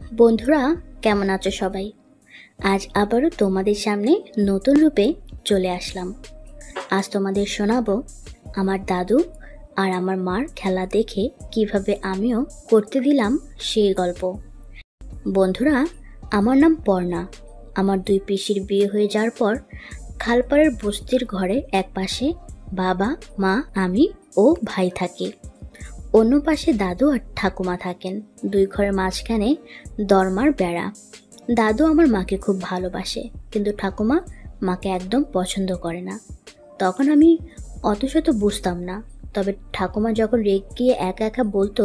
বন্ধুরা, কেমন আছো সবাই? আজ আবারও তোমাদের সামনে নতুন রূপে চলে আসলাম। আজ তোমাদের শোনাবো আমার দাদু আর আমার মার খেলা দেখে কিভাবে আমিও করতে দিলাম সেই গল্প। বন্ধুরা, আমার নাম পর্ণা। আমার দুই পিসির বিয়ে হয়ে যাওয়ার পর খালপাড়ের বস্তির ঘরে এক পাশে বাবা, মা, আমি ও ভাই থাকি। অন্য পাশে দাদু আর ঠাকুমা থাকেন। দুই ঘরের মাঝখানে দরমার বেড়া। দাদু আমার মাকে খুব ভালোবাসে, কিন্তু ঠাকুমা মাকে একদম পছন্দ করে না। তখন আমি অত শত বুঝতাম না। তবে ঠাকুমা যখন রেগ গিয়ে একা একা বলতো,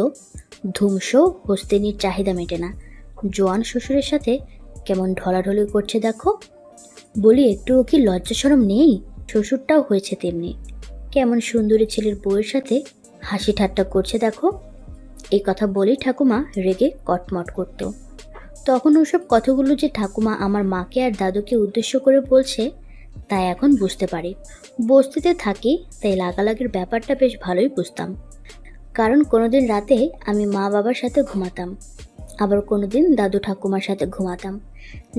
ধুমসো হস্তিনীর চাহিদা মেটে না, জোয়ান শ্বশুরের সাথে কেমন ঢলাঢলি করছে দেখো। বলি, একটুও কি লজ্জা শরম নেই? শ্বশুরটাও হয়েছে তেমনি, কেমন সুন্দরী ছেলের বউয়ের সাথে হাসি ঠাট্টা করছে দেখো। এই কথা বলেই ঠাকুমা রেগে কটমট করত। তখন ওসব কথাগুলো যে ঠাকুমা আমার মাকে আর দাদুকে উদ্দেশ্য করে বলছে, তাই এখন বুঝতে পারি। বস্তিতে থাকি, তাই লাগালাগির ব্যাপারটা বেশ ভালোই বুঝতাম। কারণ কোনোদিন রাতে আমি মা বাবার সাথে ঘুমাতাম, আবার কোনোদিন দাদু ঠাকুমার সাথে ঘুমাতাম।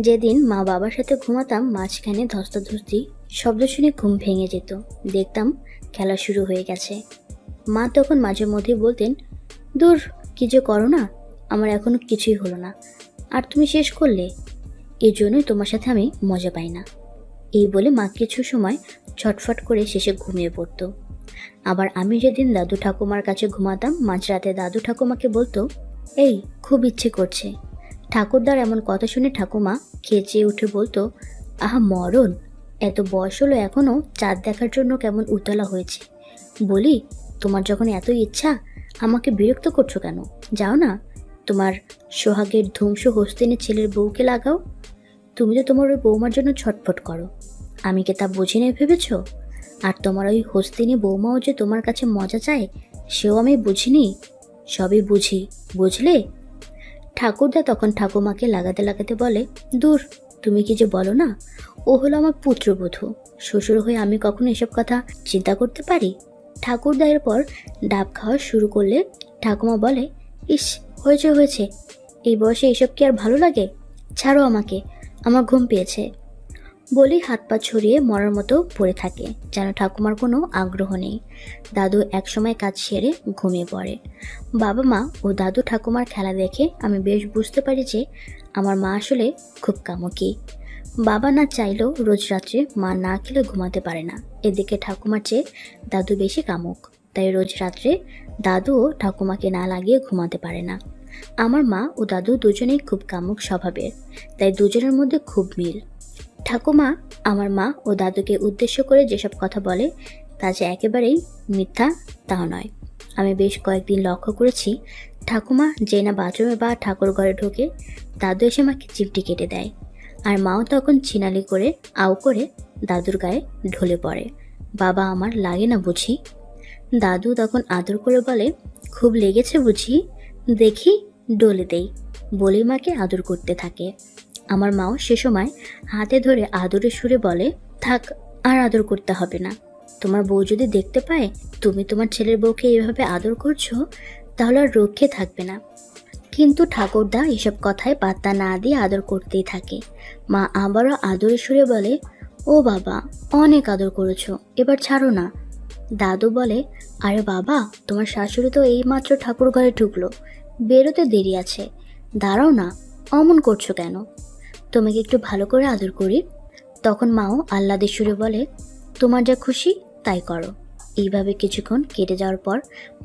যেদিন মা বাবার সাথে ঘুমাতাম, মাঝখানে ধস্তাধস্তি শব্দ শুনে ঘুম ভেঙে যেত। দেখতাম খেলা শুরু হয়ে গেছে। মা তখন মাঝে মধ্যে বলতেন, দূর, কি যে করো না, আমার এখনো কিছুই হলো না, আর তুমি শেষ করলে, এই জন্যই তোমার সাথে আমি মজা পাই না। এই বলে মা কিছু সময় ছটফট করে শেষে ঘুমিয়ে পড়ত। আবার আমি যেদিন দাদু ঠাকুমার কাছে ঘুমাতাম, মাঝরাতে দাদু ঠাকুমাকে বলতো, এই খুব ইচ্ছে করছে। ঠাকুরদার এমন কথা শুনে ঠাকুমা খেঁচিয়ে উঠে বলতো, আহা মরণ, এত বয়স হলো এখনো চাঁদ দেখার জন্য কেমন উতলা হয়েছে। বলি, তোমার যখন এত ইচ্ছা, আমাকে বিরক্ত করছো কেন? যাও না, তোমার সোহাগের ধ্বংস হস্তিনী ছেলের বউকে লাগাও। তুমি তো তোমার ওই বৌমার জন্য ছটফট করো, আমি কি তা বুঝি না ভেবেছ? আর তোমার ওই হস্তিনী বৌমাও যে তোমার কাছে মজা চায়, সেও আমি বুঝিনি। সবই বুঝি, বুঝলে? ঠাকুরদা তখন ঠাকুমাকে লাগাতে লাগাতে বলে, দূর, তুমি কি যে বলো না, ও হলো আমার পুত্রবধূ। শ্বশুর হয়ে আমি কখনো এসব কথা চিন্তা করতে পারি? ঠাকুরদা এরপর ডাব খাওয়া শুরু করলে ঠাকুমা বলে, ইস, হয়েছে হয়েছে, এই বয়সে এসব কি আর ভালো লাগে? ছাড়ো আমাকে, আমার ঘুম পেয়েছে। বলেই হাত পা ছড়িয়ে মরার মতো পড়ে থাকে, যেন ঠাকুমার কোনো আগ্রহ নেই। দাদু একসময় কাজ সেরে ঘুমিয়ে পড়ে। বাবা মা ও দাদু ঠাকুমার খেলা দেখে আমি বেশ বুঝতে পারি যে আমার মা আসলে খুব কামুকি। বাবা না চাইলেও রোজ রাত্রে মা না খেলে ঘুমাতে পারে না। এদিকে ঠাকুমার চেয়ে দাদু বেশি কামুক, তাই রোজ রাত্রে দাদুও ঠাকুমাকে না লাগিয়ে ঘুমাতে পারে না। আমার মা ও দাদু দুজনেই খুব কামুক স্বভাবের, তাই দুজনের মধ্যে খুব মিল। ঠাকুমা আমার মা ও দাদুকে উদ্দেশ্য করে যেসব কথা বলে, তা যে একেবারেই মিথ্যা তাও নয়। আমি বেশ কয়েকদিন লক্ষ্য করেছি, ঠাকুমা যে না বাথরুমে বা ঠাকুর ঘরে ঢোকে, দাদু এসে মাকে চিমটি কেটে দেয়, আর মাও তখন ছিনালি করে আউ করে দাদুর গায়ে ঢলে পড়ে। বাবা আমার লাগে না বুঝি? দাদু তখন আদর করে বলে, খুব লেগেছে বুঝি, দেখি ডলে দেই, বলেই মাকে আদর করতে থাকে। আমার মাও সে সময় হাতে ধরে আদরের সুরে বলে, থাক, আর আদর করতে হবে না। তোমার বউ যদি দেখতে পায় তুমি তোমার ছেলের বউকে এইভাবে আদর করছো, তাহলে আর রক্ষে থাকবে না। কিন্তু ঠাকুরদা এসব কথায় পাত্তা না দিয়ে আদর করতেই থাকে। মা আবারও আদরের সুরে বলে, ও বাবা, অনেক আদর করেছো, এবার ছাড়ো না। দাদু বলে, আরে বাবা, তোমার শাশুড়ি তো এইমাত্র ঠাকুর ঘরে ঢুকলো, বেরোতে দেরি আছে, দাঁড়াও না, অমন করছো কেন? তোমাকে একটু ভালো করে আদর করি। তখন মাও আহ্লাদের সুরে বলে, তোমার যা খুশি তাই করো। এইভাবে কিছুক্ষণ কেটে যাওয়ার পর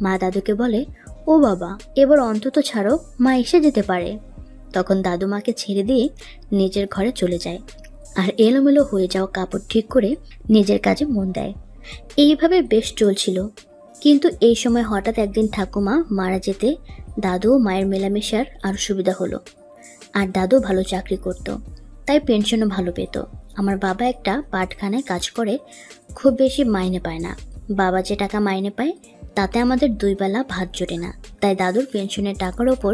মা দাদুকে বলে, ও বাবা, এবার অন্তত ছাড়ো, মা এসে যেতে পারে। তখন দাদু মাকে ছেড়ে দিয়ে নিজের ঘরে চলে যায়, আর এলোমেলো হয়ে যাওয়া কাপড় ঠিক করে নিজের কাজে মন দেয়। এইভাবে বেশ চলছিল। কিন্তু এই সময় হঠাৎ একদিন ঠাকুমা মারা যেতে দাদু ও মায়ের মেলামেশার আর সুবিধা হলো। আর দাদু ভালো চাকরি করত, তাই পেনশনও ভালো পেত। আমার বাবা একটা পাটখানায় কাজ করে, খুব বেশি মাইনে পায় না। বাবা যে টাকা মাইনে পায় তাতে আমাদের দুই বেলা ভাত জোটে না, তাই দাদুর পেনশনের টাকার ওপর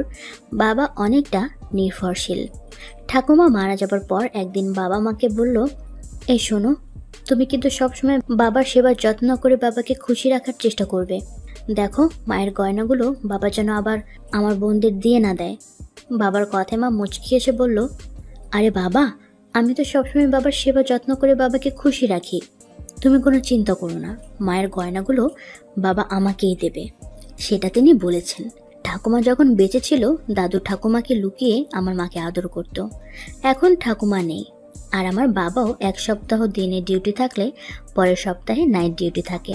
বাবা অনেকটা নির্ভরশীল। ঠাকুমা মারা যাবার পর একদিন বাবা মাকে বলল, এই শোনো, তুমি কিন্তু সবসময় বাবার সেবার যত্ন করে বাবাকে খুশি রাখার চেষ্টা করবে। দেখো, মায়ের গয়নাগুলো বাবা যেন আবার আমার বোনদের দিয়ে না দেয়। বাবার কথায় মা মুচকি এসে বলল, আরে বাবা, আমি তো সবসময় বাবার সেবা যত্ন করে বাবাকে খুশি রাখি। তুমি কোনো চিন্তা করো না, মায়ের গয়নাগুলো বাবা আমাকেই দেবে, সেটা তিনি বলেছেন। ঠাকুমা যখন বেঁচে ছিল দাদু ঠাকুমাকে লুকিয়ে আমার মাকে আদর করত। এখন ঠাকুমা নেই, আর আমার বাবাও এক সপ্তাহ দিনে ডিউটি থাকলে পরের সপ্তাহে নাইট ডিউটি থাকে।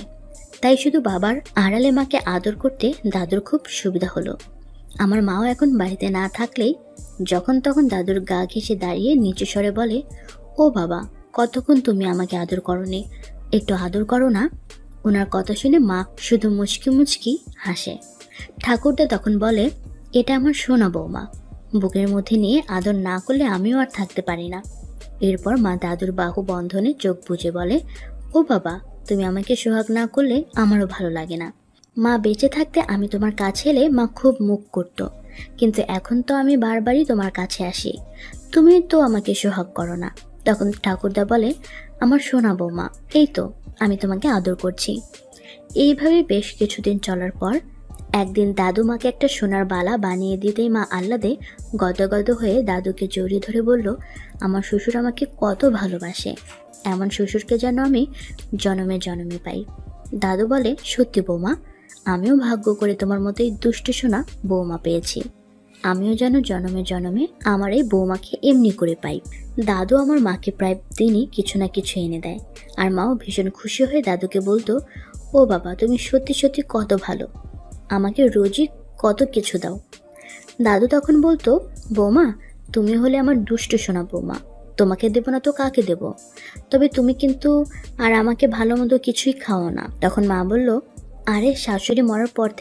তাই শুধু বাবার আড়ালে মাকে আদর করতে দাদুর খুব সুবিধা হলো। আমার মাও এখন বাড়িতে না থাকলেই যখন তখন দাদুর গা ঘেঁষে দাঁড়িয়ে নিচু স্বরে বলে, ও বাবা, কতক্ষণ তুমি আমাকে আদর করোনি, একটু আদর করো না। ওনার কথা শুনে মা শুধু মুচকি মুচকি হাসে। ঠাকুরদা তখন বলে, এটা আমার সোনা বৌমা, বুকের মধ্যে নিয়ে আদর না করলে আমিও আর থাকতে পারি না। এরপর মা দাদুর বাহু বন্ধনে চোখ বুজে বলে, ও বাবা, তুমি আমাকে সোহাগ না করলে আমারও ভালো লাগে না। মা বেঁচে থাকতে আমি তোমার কাছে এলে মা খুব মুখ করত, কিন্তু এখন তো আমি বারবারই তোমার কাছে আসি, তুমি তো আমাকে সোহাগ করো না। তখন ঠাকুরদা বলে, আমার সোনা বৌমা, এই তো আমি তোমাকে আদর করছি। এইভাবে বেশ কিছুদিন চলার পর একদিন দাদু মাকে একটা সোনার বালা বানিয়ে দিতেই মা আহ্লাদে গদগদ হয়ে দাদুকে জড়িয়ে ধরে বলল, আমার শ্বশুর আমাকে কত ভালোবাসে, এমন শ্বশুরকে যেন আমি জনমে জনমে পাই। দাদু বলে, সত্যি বৌমা, আমিও ভাগ্য করে তোমার মতোই দুষ্টু সোনা বৌমা পেয়েছি, আমিও যেন জনমে জনমে আমার এই বৌমাকে এমনি করে পাই। দাদু আমার মাকে প্রায় দিনই কিছু না কিছু এনে দেয়, আর মাও ভীষণ খুশি হয়ে দাদুকে বলতো, ও বাবা, তুমি সত্যি সত্যি কত ভালো, আমাকে রোজই কত কিছু দাও। দাদু তখন বলতো, বৌমা, তুমি হলে আমার দুষ্টু সোনা বৌমা, তোমাকে দেবো না তো কাকে দেব, তবে তুমি কিন্তু আর আমাকে ভালো মন্দ কিছুই খাও না। তখন মা বলল, আরে শাশুড়ি মরার পর থেকে